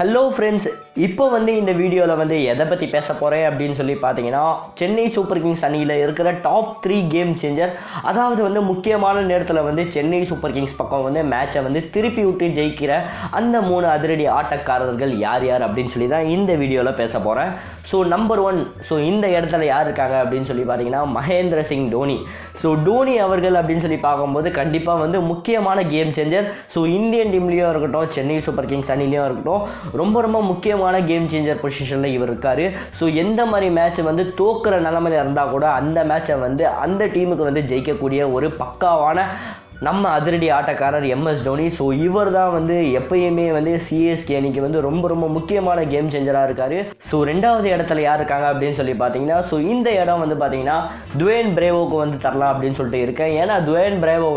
Hello friends, இப்போ இந்த வீடியோவில் எதை பற்றி பேச போகிறேன் அப்படின்னு சொல்லி பார்த்தீங்கன்னா, சென்னை சூப்பர் கிங்ஸ் அணியில் இருக்கிற டாப் 3 கேம் சேஞ்சர். அதாவது முக்கியமான நேரத்தில் சென்னை சூப்பர் கிங்ஸ் பக்கம் மேட்சை திருப்பி விட்டு ஜெயிக்கிற அந்த 3 அதிரடி ஆட்டக்காரர்கள் யார் யார் அப்படின்னு சொல்லி தான் இந்த வீடியோவில் பேச போகிறேன். ஸோ நம்பர் 1, ஸோ இந்த இடத்துல யார் இருக்காங்க அப்படின்னு சொல்லி பார்த்தீங்கன்னா, மகேந்திர சிங் தோனி. ஸோ தோனி அவர்கள் அப்படின்னு சொல்லி பார்க்கும்போது கண்டிப்பாக முக்கியமான கேம் சேஞ்சர். ஸோ இந்தியன் டீம்லேயும் இருக்கட்டும், சென்னை சூப்பர் கிங்ஸ் அணிலையும் இருக்கட்டும், ரொம்ப முக்கியமான கேம் சேஞ்சர் பொசிஷனில் இவர் இருக்கார். ஸோ எந்த மாதிரி மேட்ச் தோக்குற நிலைமையில் இருந்தால் கூட அந்த மேட்சை அந்த டீமுக்கு ஜெயிக்கக்கூடிய ஒரு பக்காவான நம்ம அதிரடி ஆட்டக்காரர் MS தோனி. ஸோ இவர் தான் எப்பயுமே சிஎஸ்கே அணிக்கு ரொம்ப முக்கியமான கேம் சேஞ்சராக இருக்கார். ஸோ ரெண்டாவது இடத்துல யார் இருக்காங்க அப்படின்னு சொல்லி பார்த்தீங்கன்னா, ஸோ இந்த இடம் பார்த்தீங்கன்னா டுவேன் பிரேவோக்கு தரலாம் அப்படின்னு சொல்லிட்டு இருக்கேன். ஏன்னா டுவேன் பிரேவோ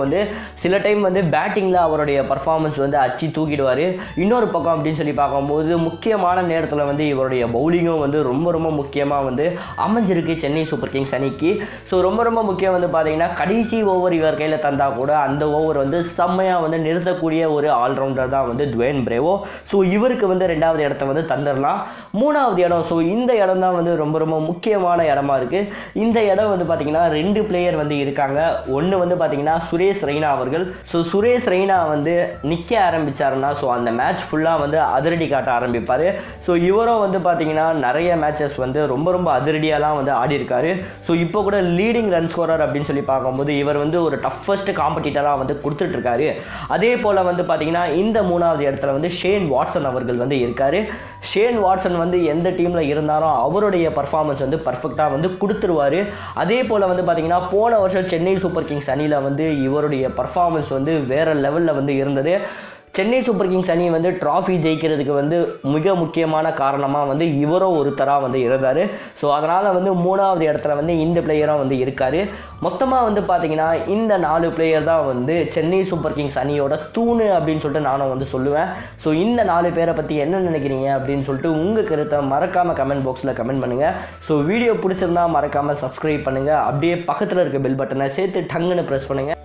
சில டைம் பேட்டிங்கில் அவருடைய பர்ஃபார்மன்ஸ் அச்சு தூக்கிடுவார். இன்னொரு பக்கம் அப்படின்னு சொல்லி பார்க்கும்போது முக்கியமான நேரத்தில் இவருடைய பவுலிங்கும் ரொம்ப முக்கியமாக அமைஞ்சிருக்கு சென்னை சூப்பர் கிங்ஸ் அணிக்கு. ஸோ ரொம்ப முக்கியம் பார்த்தீங்கன்னா, கடைசி ஓவர் இவர் கையில் தந்தால் கூட அந்த ஓவர் செம்மையாக நிறுத்தக்கூடிய ஒரு ஆல்ரவுண்டர் தான் டுவேன் பிரேவோ. ஸோ இவருக்கு ரெண்டாவது இடத்த தந்துடலாம். மூணாவது இடம், ஸோ இந்த இடம் தான் ரொம்ப முக்கியமான இடமா இருக்குது. இந்த இடம் பார்த்தீங்கன்னா 2 பிளேயர் இருக்காங்க. ஒன்று பார்த்தீங்கன்னா சுரேஷ் ரெய்னா அவர்கள். ஸோ சுரேஷ் ரெய்னா நிற்க ஆரம்பித்தாருன்னா ஸோ அந்த மேட்ச் ஃபுல்லாக அதிரடி காட்ட ஆரம்பிப்பார். ஸோ இவரும் பார்த்தீங்கன்னா நிறைய மேட்சஸ் ரொம்ப அதிரடியாலாம் ஆடி இருக்காரு. ஸோ இப்போ கூட லீடிங் ரன் ஸ்கோரர் அப்படின்னு சொல்லி பார்க்கும்போது இவர் ஒரு டஃபஸ்ட் காம்படிட்டராக கொடுத்துட்ருக்காரு. அதே போல் பார்த்தீங்கன்னா இந்த மூணாவது இடத்துல ஷேன் வாட்சன் அவர்கள் இருக்கார். ஷேன் வாட்சன் எந்த டீமில் இருந்தாலும் அவருடைய பர்ஃபார்மன்ஸ் பர்ஃபெக்டாக கொடுத்துருவார். அதே போல் பார்த்தீங்கன்னா போன வருஷம் சென்னை சூப்பர் கிங்ஸ் அணியில் இவருடைய பர்ஃபார்மன்ஸ் வேறு லெவலில் இருந்தது. சென்னை சூப்பர் கிங்ஸ் அணி ட்ராஃபி ஜெயிக்கிறதுக்கு மிக முக்கியமான காரணமாக இவரும் ஒருத்தராக இருந்தார். ஸோ அதனால் மூணாவது இடத்துல இந்த பிளேயரும் இருக்கார். மொத்தமாக பார்த்தீங்கன்னா இந்த 4 பிளேயர் தான் சென்னை சூப்பர் கிங்ஸ் அணியோட தூணு அப்படின்னு சொல்லிட்டு நானும் சொல்லுவேன். ஸோ இந்த 4 பேரை பற்றி என்ன நினைக்கிறீங்க அப்படின்னு சொல்லிட்டு உங்கள் கருத்தை மறக்காமல் கமெண்ட் பாக்ஸில் கமெண்ட் பண்ணுங்கள். ஸோ வீடியோ பிடிச்சிருந்தா மறக்காமல் சப்ஸ்கிரைப் பண்ணுங்கள். அப்படியே பக்கத்தில் இருக்க பெல் பட்டனை சேர்த்து டங்குன்னு ப்ரெஸ் பண்ணுங்கள்.